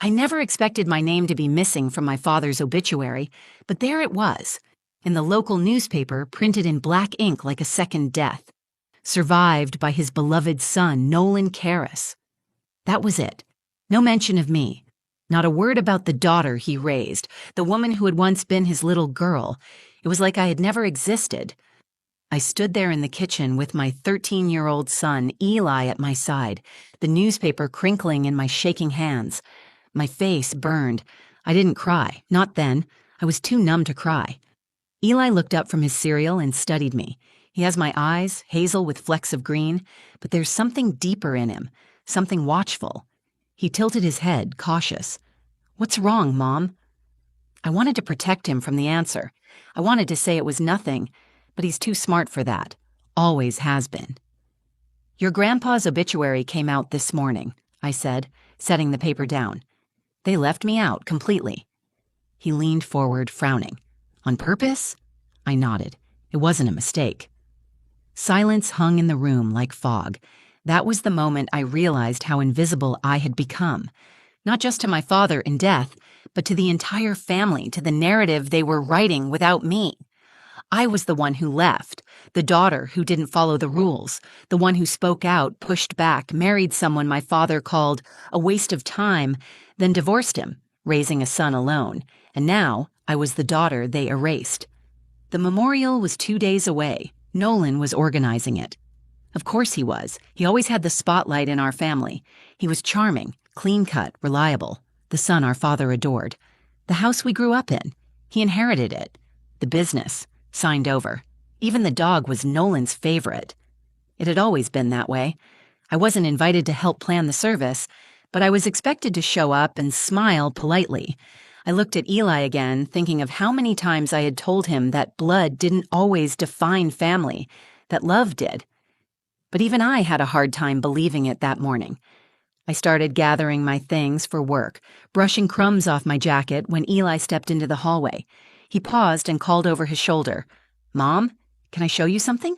I never expected my name to be missing from my father's obituary, but there it was, in the local newspaper, printed in black ink like a second death. Survived by his beloved son, Nolan Karras. That was it. No mention of me. Not a word about the daughter he raised, the woman who had once been his little girl. It was like I had never existed. I stood there in the kitchen with my 13-year-old son, Eli, at my side, the newspaper crinkling in my shaking hands. My face burned. I didn't cry. Not then. I was too numb to cry. Eli looked up from his cereal and studied me. He has my eyes, hazel with flecks of green, but there's something deeper in him, something watchful. He tilted his head, cautious. "What's wrong, Mom?" I wanted to protect him from the answer. I wanted to say it was nothing, but he's too smart for that. Always has been. "Your grandpa's obituary came out this morning," I said, setting the paper down. "They left me out completely." He leaned forward, frowning. "On purpose?" I nodded. It wasn't a mistake. Silence hung in the room like fog. That was the moment I realized how invisible I had become. Not just to my father in death, but to the entire family, to the narrative they were writing without me. I was the one who left, the daughter who didn't follow the rules, the one who spoke out, pushed back, married someone my father called a waste of time, then divorced him, raising a son alone. And now I was the daughter they erased. The memorial was 2 days away. Nolan was organizing it. Of course he was. He always had the spotlight in our family. He was charming, clean-cut, reliable, the son our father adored. The house we grew up in. He inherited it. The business. Signed over. Even the dog was Nolan's favorite. It had always been that way. I wasn't invited to help plan the service, but I was expected to show up and smile politely. I looked at Eli again, thinking of how many times I had told him that blood didn't always define family, that love did. But even I had a hard time believing it that morning. I started gathering my things for work, brushing crumbs off my jacket when Eli stepped into the hallway. He paused and called over his shoulder, "Mom, can I show you something?"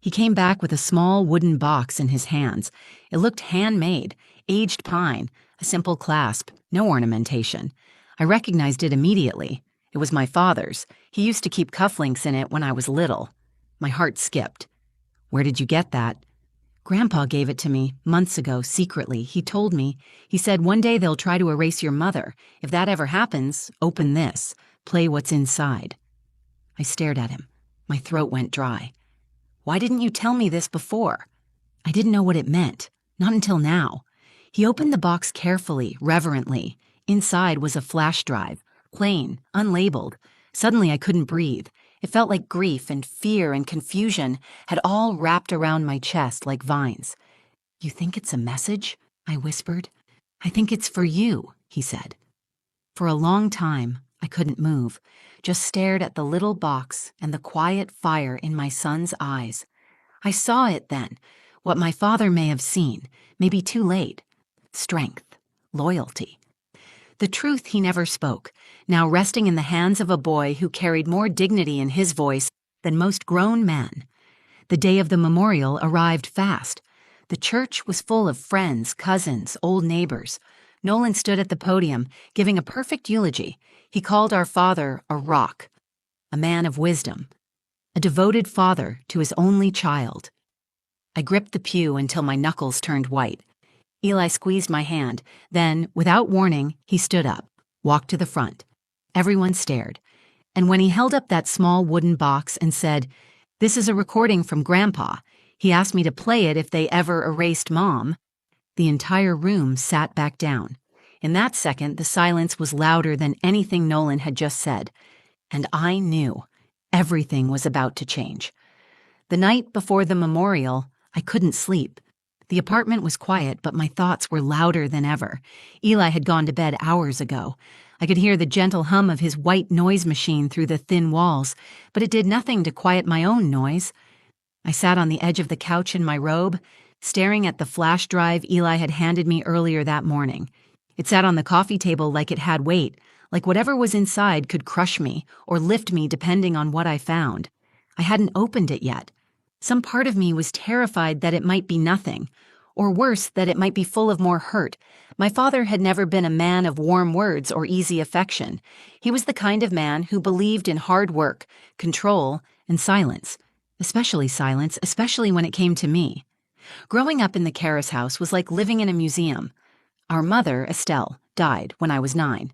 He came back with a small wooden box in his hands. It looked handmade, aged pine, a simple clasp, no ornamentation. I recognized it immediately. It was my father's. He used to keep cufflinks in it when I was little. My heart skipped. "Where did you get that?" "Grandpa gave it to me, months ago, secretly. He told me. He said one day they'll try to erase your mother. If that ever happens, open this. Play what's inside." I stared at him. My throat went dry. "Why didn't you tell me this before?" I didn't know what it meant. Not until now. He opened the box carefully, reverently. Inside was a flash drive, plain, unlabeled. Suddenly I couldn't breathe. It felt like grief and fear and confusion had all wrapped around my chest like vines. "You think it's a message?" I whispered. "I think it's for you," he said. For a long time, I couldn't move, just stared at the little box and the quiet fire in my son's eyes. I saw it then, what my father may have seen, maybe too late. Strength, loyalty. The truth he never spoke, now resting in the hands of a boy who carried more dignity in his voice than most grown men. The day of the memorial arrived fast. The church was full of friends, cousins, old neighbors. Nolan stood at the podium, giving a perfect eulogy. He called our father a rock, a man of wisdom, a devoted father to his only child. I gripped the pew until my knuckles turned white. Eli squeezed my hand. Then, without warning, he stood up, walked to the front. Everyone stared. And when he held up that small wooden box and said, "This is a recording from Grandpa. He asked me to play it if they ever erased Mom," the entire room sat back down. In that second, the silence was louder than anything Nolan had just said. And I knew everything was about to change. The night before the memorial, I couldn't sleep. The apartment was quiet, but my thoughts were louder than ever. Eli had gone to bed hours ago. I could hear the gentle hum of his white noise machine through the thin walls, but it did nothing to quiet my own noise. I sat on the edge of the couch in my robe, staring at the flash drive Eli had handed me earlier that morning. It sat on the coffee table like it had weight, like whatever was inside could crush me or lift me depending on what I found. I hadn't opened it yet. Some part of me was terrified that it might be nothing, or worse, that it might be full of more hurt. My father had never been a man of warm words or easy affection. He was the kind of man who believed in hard work, control, and silence. Especially when it came to me. Growing up in the Karras house was like living in a museum. Our mother, Estelle, died when I was 9.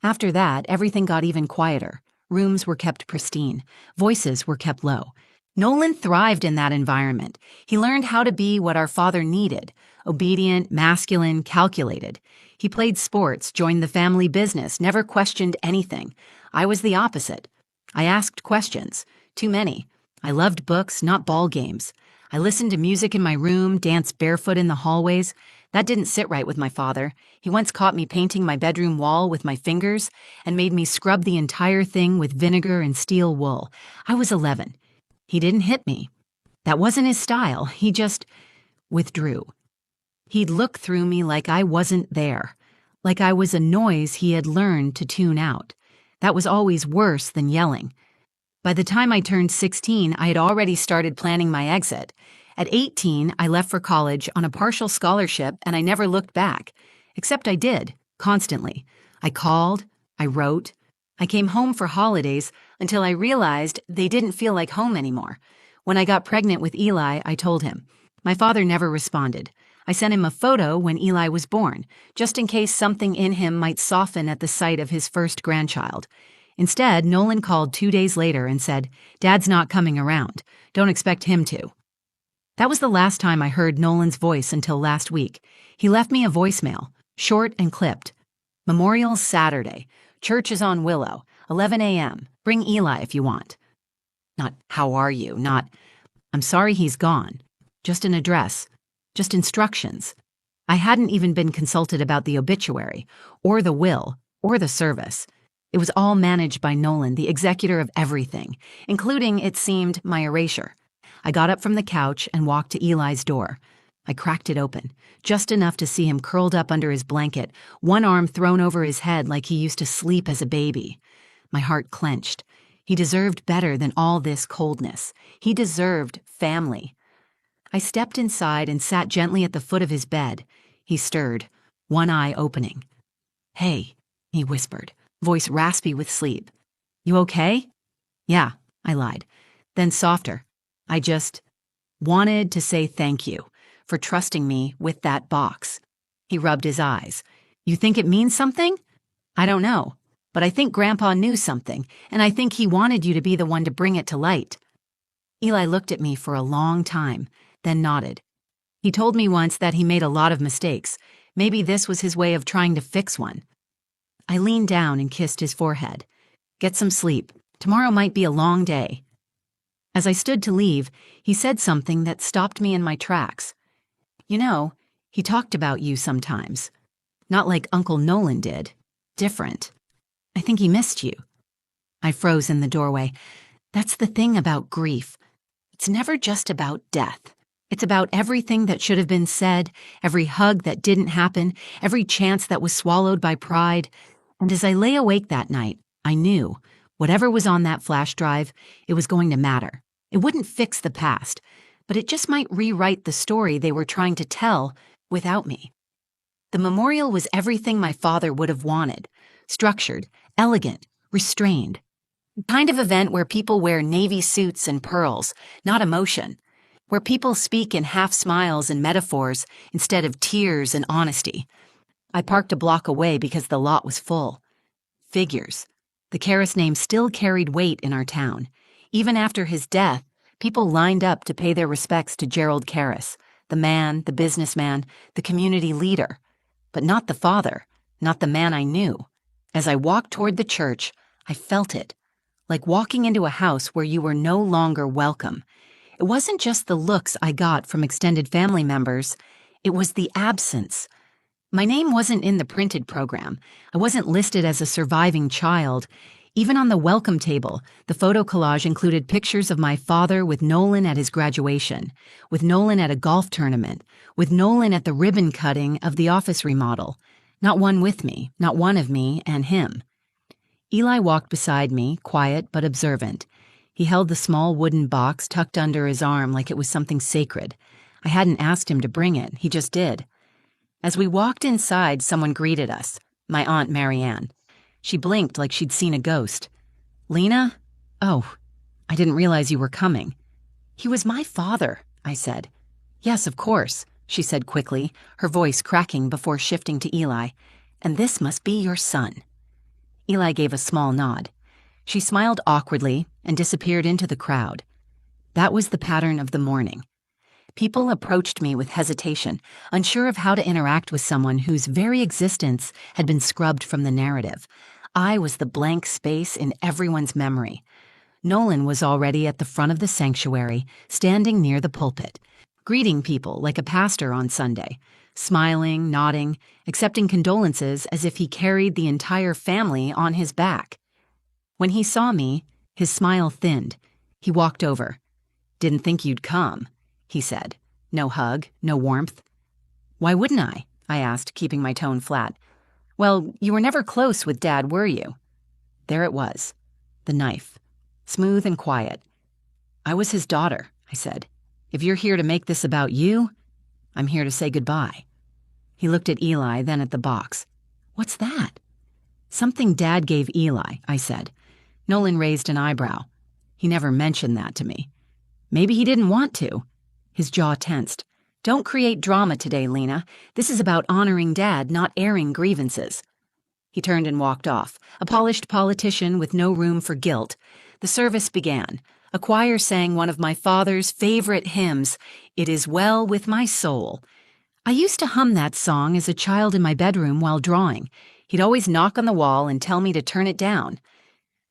After that, everything got even quieter. Rooms were kept pristine. Voices were kept low. Nolan thrived in that environment. He learned how to be what our father needed: obedient, masculine, calculated. He played sports, joined the family business, never questioned anything. I was the opposite. I asked questions. Too many. I loved books, not ball games. I listened to music in my room, danced barefoot in the hallways. That didn't sit right with my father. He once caught me painting my bedroom wall with my fingers and made me scrub the entire thing with vinegar and steel wool. I was 11. He didn't hit me. That wasn't his style. He just withdrew. He'd look through me like I wasn't there, like I was a noise he had learned to tune out. That was always worse than yelling. By the time I turned 16, I had already started planning my exit. At 18, I left for college on a partial scholarship, and I never looked back. Except I did, constantly. I called, I wrote. I came home for holidays until I realized they didn't feel like home anymore. When I got pregnant with Eli, I told him. My father never responded. I sent him a photo when Eli was born, just in case something in him might soften at the sight of his first grandchild. Instead, Nolan called 2 days later and said, "Dad's not coming around. Don't expect him to." That was the last time I heard Nolan's voice until last week. He left me a voicemail, short and clipped. "Memorial's Saturday. Church is on Willow, 11 a.m. Bring Eli if you want." Not, "How are you?" Not, "I'm sorry he's gone." Just an address. Just instructions. I hadn't even been consulted about the obituary, or the will, or the service. It was all managed by Nolan, the executor of everything, including, it seemed, my erasure. I got up from the couch and walked to Eli's door. I cracked it open, just enough to see him curled up under his blanket, one arm thrown over his head like he used to sleep as a baby. My heart clenched. He deserved better than all this coldness. He deserved family. I stepped inside and sat gently at the foot of his bed. He stirred, one eye opening. "Hey," he whispered, voice raspy with sleep. "You okay?" "Yeah," I lied. Then softer. "I just wanted to say thank you for trusting me with that box." He rubbed his eyes. "You think it means something?" "I don't know, but I think Grandpa knew something, and I think he wanted you to be the one to bring it to light." Eli looked at me for a long time, then nodded. He told me once that he made a lot of mistakes. Maybe this was his way of trying to fix one. I leaned down and kissed his forehead. "Get some sleep. Tomorrow might be a long day." As I stood to leave, he said something that stopped me in my tracks. "You know, he talked about you sometimes. Not like Uncle Nolan did. Different. I think he missed you." I froze in the doorway. That's the thing about grief. It's never just about death. It's about everything that should have been said, every hug that didn't happen, every chance that was swallowed by pride. And as I lay awake that night, I knew, whatever was on that flash drive, it was going to matter. It wouldn't fix the past, but it just might rewrite the story they were trying to tell without me. The memorial was everything my father would have wanted: structured, elegant, restrained. The kind of event where people wear navy suits and pearls, not emotion. Where people speak in half smiles and metaphors instead of tears and honesty. I parked a block away because the lot was full. Figures. The Karras name still carried weight in our town. Even after his death, people lined up to pay their respects to Gerald Karras, the man, the businessman, the community leader. But not the father, not the man I knew. As I walked toward the church, I felt it, like walking into a house where you were no longer welcome. It wasn't just the looks I got from extended family members, it was the absence. My name wasn't in the printed program. I wasn't listed as a surviving child. Even on the welcome table, the photo collage included pictures of my father with Nolan at his graduation, with Nolan at a golf tournament, with Nolan at the ribbon cutting of the office remodel. Not one with me, not one of me and him. Eli walked beside me, quiet but observant. He held the small wooden box tucked under his arm like it was something sacred. I hadn't asked him to bring it, he just did. As we walked inside, someone greeted us, my Aunt Marianne. She blinked like she'd seen a ghost. "Lena? Oh, I didn't realize you were coming." "He was my father," I said. "Yes, of course," she said quickly, her voice cracking before shifting to Eli. "And this must be your son." Eli gave a small nod. She smiled awkwardly and disappeared into the crowd. That was the pattern of the morning. People approached me with hesitation, unsure of how to interact with someone whose very existence had been scrubbed from the narrative. I was the blank space in everyone's memory. Nolan was already at the front of the sanctuary, standing near the pulpit, greeting people like a pastor on Sunday, smiling, nodding, accepting condolences as if he carried the entire family on his back. When he saw me, his smile thinned. He walked over. "Didn't think you'd come," he said. No hug, no warmth. "Why wouldn't I?" I asked, keeping my tone flat. "Well, you were never close with Dad, were you?" There it was, the knife, smooth and quiet. "I was his daughter," I said. "If you're here to make this about you, I'm here to say goodbye." He looked at Eli, then at the box. "What's that?" "Something Dad gave Eli," I said. Nolan raised an eyebrow. He never mentioned that to me. Maybe he didn't want to. His jaw tensed. "Don't create drama today, Lena. This is about honoring Dad, not airing grievances." He turned and walked off, a polished politician with no room for guilt. The service began. A choir sang one of my father's favorite hymns, "It Is Well With My Soul." I used to hum that song as a child in my bedroom while drawing. He'd always knock on the wall and tell me to turn it down.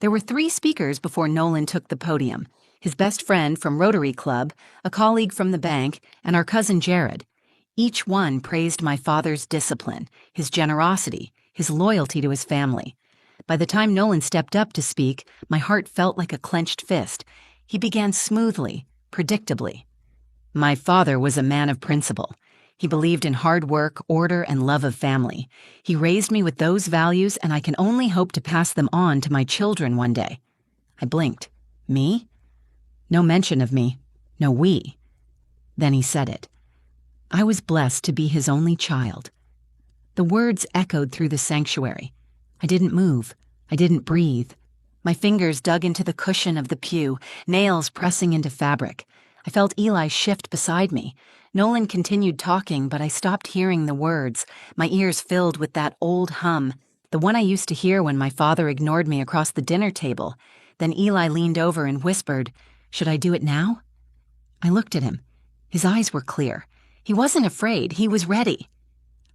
There were 3 speakers before Nolan took the podium. His best friend from Rotary Club, a colleague from the bank, and our cousin Jared. Each one praised my father's discipline, his generosity, his loyalty to his family. By the time Nolan stepped up to speak, my heart felt like a clenched fist. He began smoothly, predictably. "My father was a man of principle. He believed in hard work, order, and love of family. He raised me with those values, and I can only hope to pass them on to my children one day." I blinked. "Me?" No mention of me. No we. Then he said it. I was blessed to be his only child. The words echoed through the sanctuary. I didn't move. I didn't breathe. My fingers dug into the cushion of the pew, nails pressing into fabric. I felt Eli shift beside me. Nolan continued talking, but I stopped hearing the words, my ears filled with that old hum, the one I used to hear when my father ignored me across the dinner table. Then Eli leaned over and whispered, "Should I do it now?" I looked at him. His eyes were clear. He wasn't afraid. He was ready.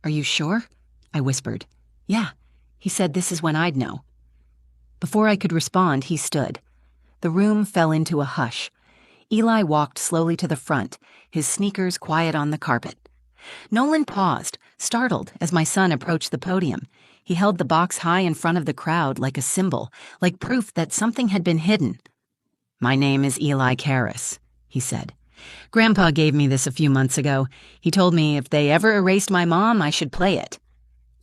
"Are you sure?" I whispered. "Yeah." He said this is when I'd know. Before I could respond, he stood. The room fell into a hush. Eli walked slowly to the front, his sneakers quiet on the carpet. Nolan paused, startled, as my son approached the podium. He held the box high in front of the crowd like a symbol, like proof that something had been hidden. "My name is Eli Karras," he said. "Grandpa gave me this a few months ago. He told me if they ever erased my mom, I should play it."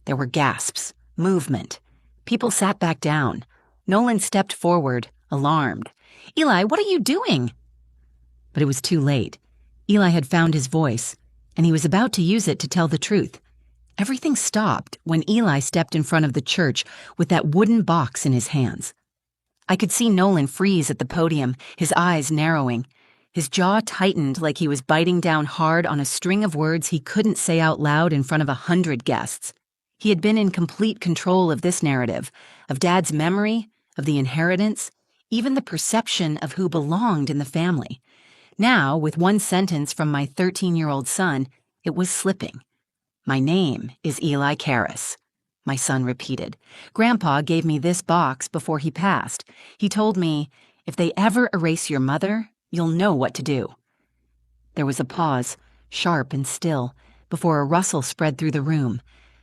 There were gasps, movement. People sat back down. Nolan stepped forward, alarmed. "Eli, what are you doing?" But it was too late. Eli had found his voice, and he was about to use it to tell the truth. Everything stopped when Eli stepped in front of the church with that wooden box in his hands. I could see Nolan freeze at the podium, his eyes narrowing. His jaw tightened like he was biting down hard on a string of words he couldn't say out loud in front of 100 guests. He had been in complete control of this narrative, of Dad's memory, of the inheritance, even the perception of who belonged in the family. Now, with one sentence from my 13-year-old son, it was slipping. "My name is Eli Karras," my son repeated. "Grandpa gave me this box before he passed. He told me, if they ever erase your mother, you'll know what to do." There was a pause, sharp and still, before a rustle spread through the room,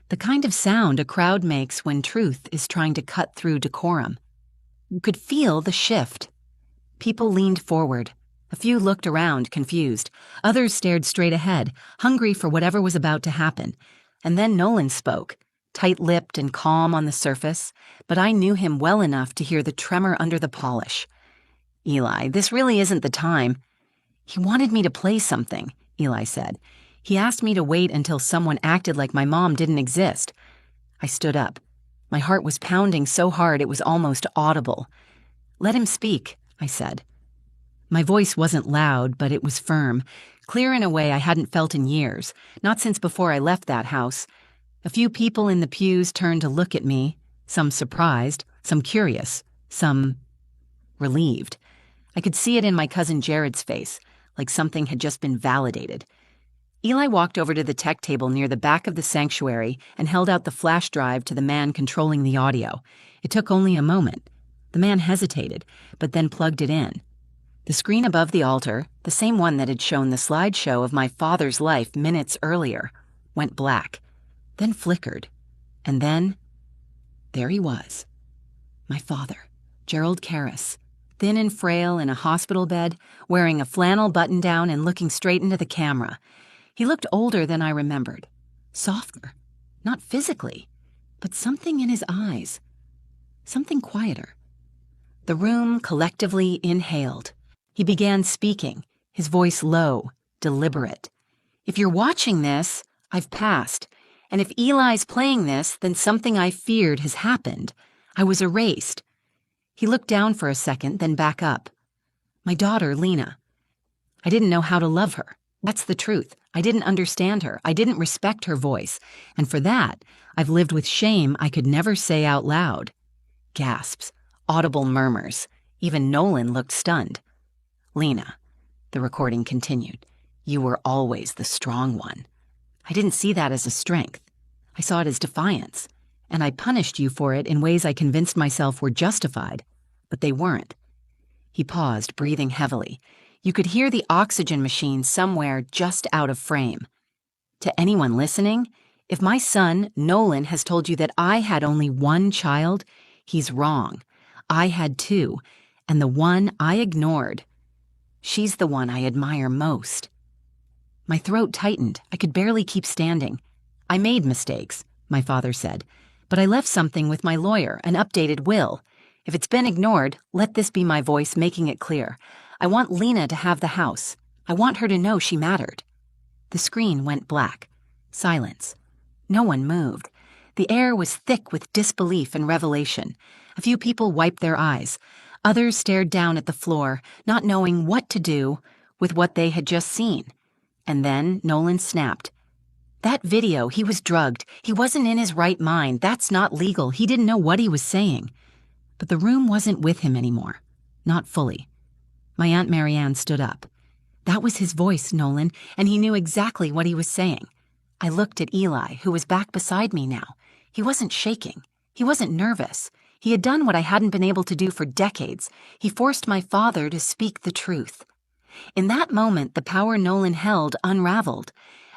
the kind of sound a crowd makes when truth is trying to cut through decorum. You could feel the shift. People leaned forward. A few looked around, confused. Others stared straight ahead, hungry for whatever was about to happen. And then Nolan spoke, tight-lipped and calm on the surface, but I knew him well enough to hear the tremor under the polish. "Eli, this really isn't the time." He wanted me to play something. Eli said. "He asked me to wait until someone acted like my mom didn't exist." I stood up. My heart was pounding so hard it was almost audible. "Let him speak," I said. My voice wasn't loud, but it was firm, clear in a way I hadn't felt in years, not since before I left that house. A few people in the pews turned to look at me, some surprised, some curious, some relieved. I could see it in my cousin Jared's face, like something had just been validated. Eli walked over to the tech table near the back of the sanctuary and held out the flash drive to the man controlling the audio. It took only a moment. The man hesitated, but then plugged it in. The screen above the altar, the same one that had shown the slideshow of my father's life minutes earlier, went black, then flickered, and then there he was. My father, Gerald Karras, thin and frail in a hospital bed, wearing a flannel button-down and looking straight into the camera. He looked older than I remembered, softer, not physically, but something in his eyes, something quieter. The room collectively inhaled. He began speaking, his voice low, deliberate. "If you're watching this, I've passed, and if Eli's playing this, then something I feared has happened. I was erased." He looked down for a second, then back up. "My daughter, Lena. I didn't know how to love her. That's the truth. I didn't understand her. I didn't respect her voice. And for that, I've lived with shame I could never say out loud." Gasps, audible murmurs. Even Nolan looked stunned. "Lena," the recording continued, "you were always the strong one. I didn't see that as a strength. I saw it as defiance. And I punished you for it in ways I convinced myself were justified. But they weren't." He paused, breathing heavily. You could hear the oxygen machine somewhere just out of frame. "To anyone listening, if my son, Nolan, has told you that I had only one child, he's wrong. I had two, and the one I ignored. She's the one I admire most." My throat tightened. I could barely keep standing. "I made mistakes," my father said, "but I left something with my lawyer, an updated will. If it's been ignored, let this be my voice making it clear. I want Lena to have the house. I want her to know she mattered." The screen went black. Silence. No one moved. The air was thick with disbelief and revelation. A few people wiped their eyes. Others stared down at the floor, not knowing what to do with what they had just seen. And then Nolan snapped. "That video, he was drugged. He wasn't in his right mind. That's not legal. He didn't know what he was saying." But the room wasn't with him anymore. Not fully. My Aunt Marianne stood up. "That was his voice, Nolan, and he knew exactly what he was saying." I looked at Eli, who was back beside me now. He wasn't shaking. He wasn't nervous. He had done what I hadn't been able to do for decades. He forced my father to speak the truth. In that moment, the power Nolan held unraveled.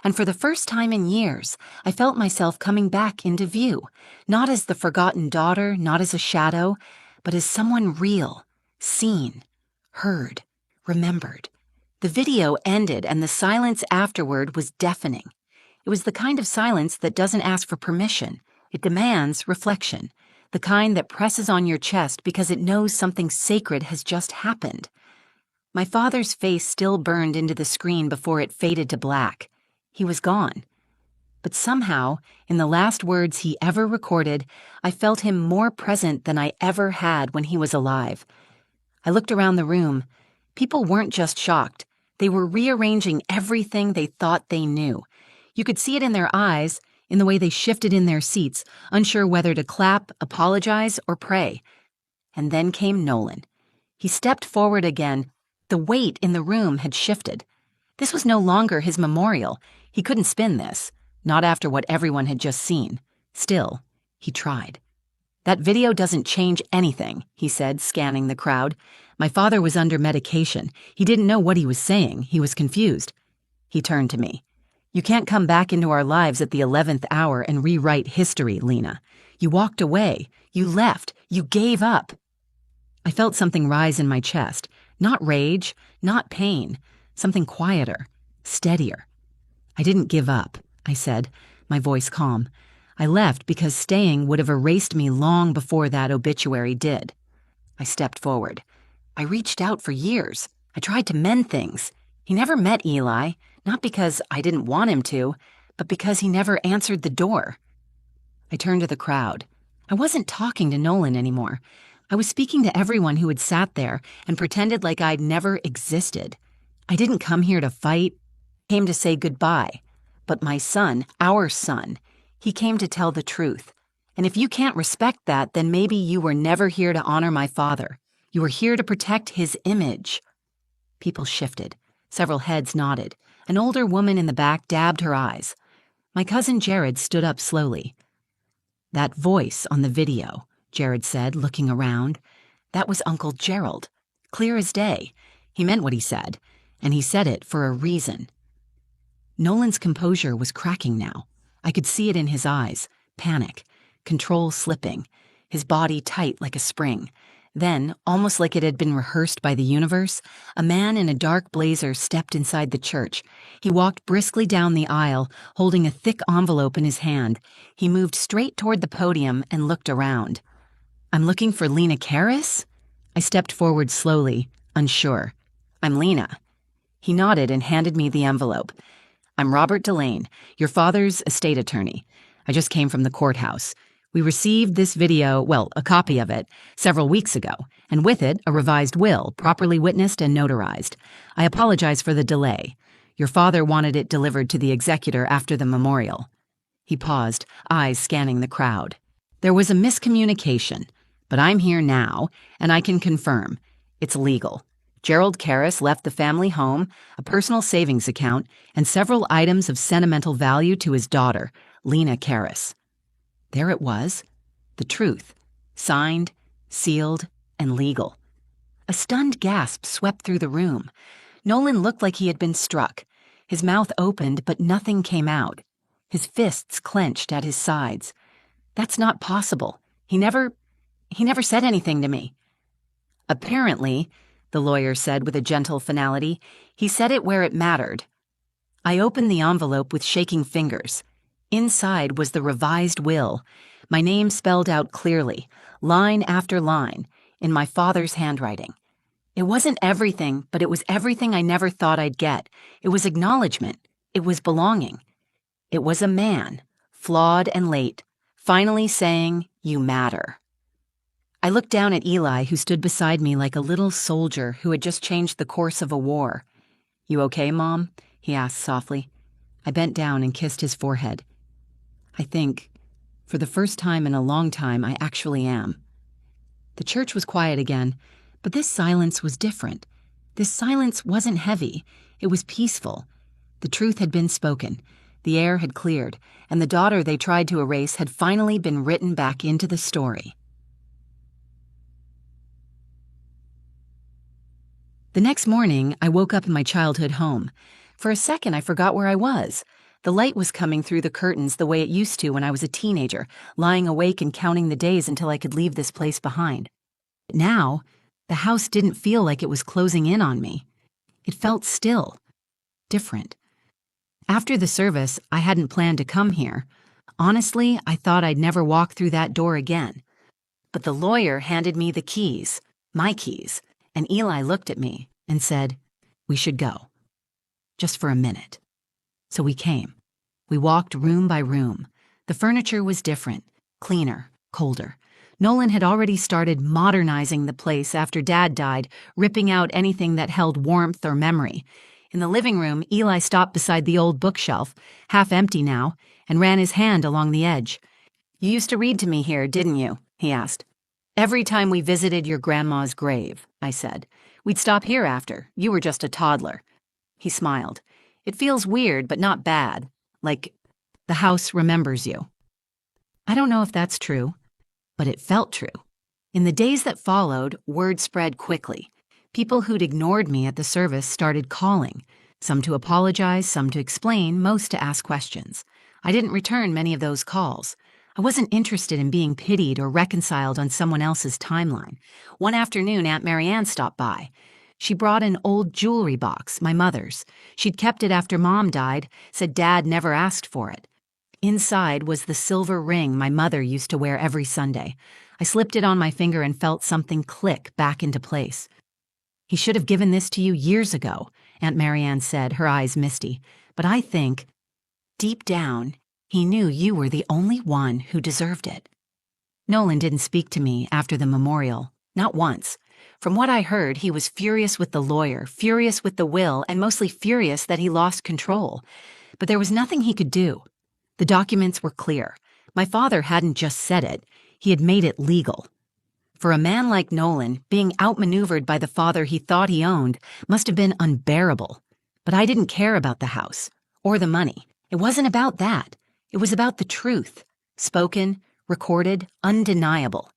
And for the first time in years, I felt myself coming back into view, not as the forgotten daughter, not as a shadow, but as someone real, seen, heard, remembered. The video ended, and the silence afterward was deafening. It was the kind of silence that doesn't ask for permission. It demands reflection, the kind that presses on your chest because it knows something sacred has just happened. My father's face still burned into the screen before it faded to black. He was gone. But somehow, in the last words he ever recorded, I felt him more present than I ever had when he was alive. I looked around the room. People weren't just shocked. They were rearranging everything they thought they knew. You could see it in their eyes, in the way they shifted in their seats, unsure whether to clap, apologize, or pray. And then came Nolan. He stepped forward again. The weight in the room had shifted. This was no longer his memorial. He couldn't spin this, not after what everyone had just seen. Still, he tried. "That video doesn't change anything," he said, scanning the crowd. "My father was under medication. He didn't know what he was saying. He was confused." He turned to me. "You can't come back into our lives at the 11th hour and rewrite history, Lena. You walked away. You left. You gave up." I felt something rise in my chest. Not rage, not pain. Something quieter, steadier. "I didn't give up," I said, my voice calm. "I left because staying would have erased me long before that obituary did." I stepped forward. "I reached out for years. I tried to mend things. He never met Eli, Not because I didn't want him to, but because he never answered the door. I turned to the crowd. I wasn't talking to Nolan anymore. I was speaking to everyone who had sat there and pretended like I'd never existed. I didn't come here to fight. I came to say goodbye. But my son, our son, he came to tell the truth. And if you can't respect that, then maybe you were never here to honor my father. You were here to protect his image. People shifted. Several heads nodded. An older woman in the back dabbed her eyes. My cousin Jared stood up slowly. "That voice on the video," Jared said, looking around. "That was Uncle Gerald. Clear as day. He meant what he said, and he said it for a reason." Nolan's composure was cracking now. I could see it in his eyes. Panic. Control slipping. His body tight like a spring. Then, almost like it had been rehearsed by the universe, a man in a dark blazer stepped inside the church. He walked briskly down the aisle, holding a thick envelope in his hand. He moved straight toward the podium and looked around. "I'm looking for Lena Karras?" I stepped forward slowly, unsure. "I'm Lena." He nodded and handed me the envelope. "I'm Robert Delane, your father's estate attorney. I just came from the courthouse. We received this video, well, a copy of it, several weeks ago, and with it, a revised will, properly witnessed and notarized. I apologize for the delay. Your father wanted it delivered to the executor after the memorial." He paused, eyes scanning the crowd. "There was a miscommunication, but I'm here now, and I can confirm. It's legal. Gerald Karras left the family home, a personal savings account, and several items of sentimental value to his daughter, Lena Karras." There it was. The truth. Signed, sealed, and legal. A stunned gasp swept through the room. Nolan looked like he had been struck. His mouth opened, but nothing came out. His fists clenched at his sides. "That's not possible. He never said anything to me." "Apparently," the lawyer said with a gentle finality, "he said it where it mattered." I opened the envelope with shaking fingers. Inside was the revised will, my name spelled out clearly, line after line, in my father's handwriting. It wasn't everything, but it was everything I never thought I'd get. It was acknowledgement. It was belonging. It was a man, flawed and late, finally saying, "You matter." I looked down at Eli, who stood beside me like a little soldier who had just changed the course of a war. "You okay, Mom?" he asked softly. I bent down and kissed his forehead. "I think, for the first time in a long time, I actually am." The church was quiet again, but this silence was different. This silence wasn't heavy. It was peaceful. The truth had been spoken. The air had cleared, and the daughter they tried to erase had finally been written back into the story. The next morning, I woke up in my childhood home. For a second, I forgot where I was. The light was coming through the curtains the way it used to when I was a teenager, lying awake and counting the days until I could leave this place behind. But now, the house didn't feel like it was closing in on me. It felt still, different. After the service, I hadn't planned to come here. Honestly, I thought I'd never walk through that door again. But the lawyer handed me the keys, my keys, and Eli looked at me and said, "We should go. Just for a minute." So we came. We walked room by room. The furniture was different, cleaner, colder. Nolan had already started modernizing the place after Dad died, ripping out anything that held warmth or memory. In the living room, Eli stopped beside the old bookshelf, half empty now, and ran his hand along the edge. "You used to read to me here, didn't you?" he asked. "Every time we visited your grandma's grave," I said. "We'd stop here after. You were just a toddler." He smiled. "It feels weird, but not bad. Like the house remembers you." I don't know if that's true, but it felt true. In the days that followed, word spread quickly. People who'd ignored me at the service started calling, some to apologize, some to explain, most to ask questions. I didn't return many of those calls. I wasn't interested in being pitied or reconciled on someone else's timeline. One afternoon, Aunt Marianne stopped by. She brought an old jewelry box, my mother's. She'd kept it after Mom died, said Dad never asked for it. Inside was the silver ring my mother used to wear every Sunday. I slipped it on my finger and felt something click back into place. "He should have given this to you years ago, Aunt Marianne said, her eyes misty. But I think, deep down, he knew you were the only one who deserved it. Nolan didn't speak to me after the memorial, not once. From what I heard, he was furious with the lawyer, furious with the will, and mostly furious that he lost control. But there was nothing he could do. The documents were clear. My father hadn't just said it, he had made it legal. For a man like Nolan, being outmaneuvered by the father he thought he owned must have been unbearable. But I didn't care about the house, or the money. It wasn't about that. It was about the truth. Spoken, recorded, undeniable.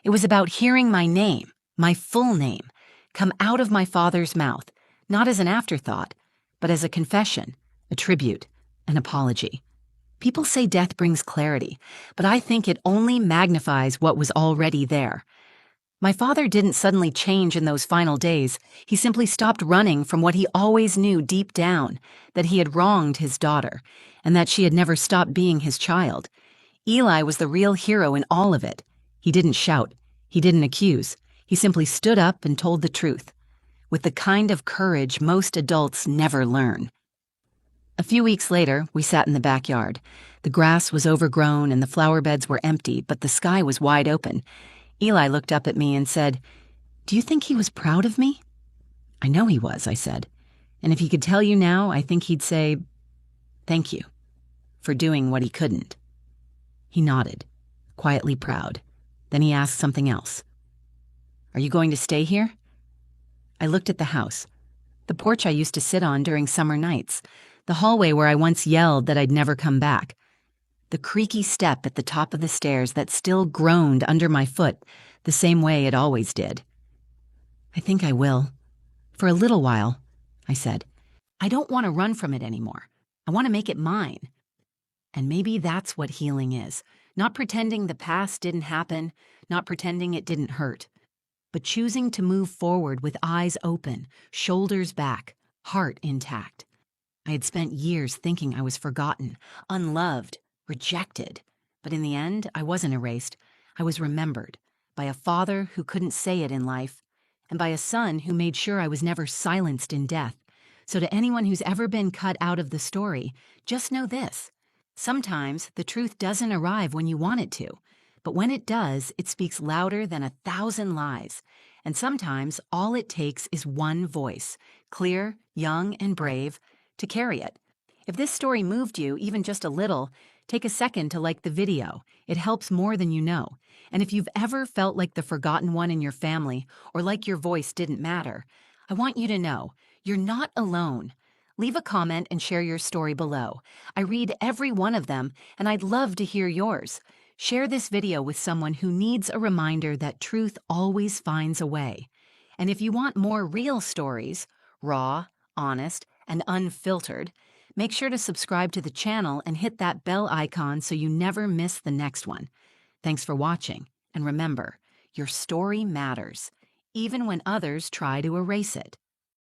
It was about hearing my name, my full name, come out of my father's mouth, not as an afterthought, but as a confession, a tribute, an apology. People say death brings clarity, but I think it only magnifies what was already there. My father didn't suddenly change in those final days. He simply stopped running from what he always knew deep down, that he had wronged his daughter, and that she had never stopped being his child. Eli was the real hero in all of it. He didn't shout. He didn't accuse. He simply stood up and told the truth, with the kind of courage most adults never learn. A few weeks later, we sat in the backyard. The grass was overgrown and the flower beds were empty, but the sky was wide open. Eli looked up at me and said, "Do you think he was proud of me?" "I know he was," I said. "And if he could tell you now, I think he'd say, thank you for doing what he couldn't." He nodded, quietly proud. Then he asked something else. "Are you going to stay here?" I looked at the house, the porch I used to sit on during summer nights, the hallway where I once yelled that I'd never come back, the creaky step at the top of the stairs that still groaned under my foot the same way it always did. "I think I will. For a little while," I said. "I don't want to run from it anymore. I want to make it mine." And maybe that's what healing is. Not pretending the past didn't happen, not pretending it didn't hurt, but choosing to move forward with eyes open, shoulders back, heart intact. I had spent years thinking I was forgotten, unloved, rejected. But in the end, I wasn't erased. I was remembered by a father who couldn't say it in life, and by a son who made sure I was never silenced in death. So to anyone who's ever been cut out of the story, just know this. Sometimes the truth doesn't arrive when you want it to, but when it does, it speaks louder than 1,000 lies. And sometimes all it takes is one voice, clear, young, and brave, to carry it. If this story moved you even just a little, take a second to like the video. It helps more than you know. And if you've ever felt like the forgotten one in your family, or like your voice didn't matter, I want you to know you're not alone. Leave a comment and share your story below. I read every one of them, and I'd love to hear yours. Share this video with someone who needs a reminder that truth always finds a way. And if you want more real stories, raw, honest, and unfiltered, make sure to subscribe to the channel and hit that bell icon so you never miss the next one. Thanks for watching, and remember, your story matters, even when others try to erase it.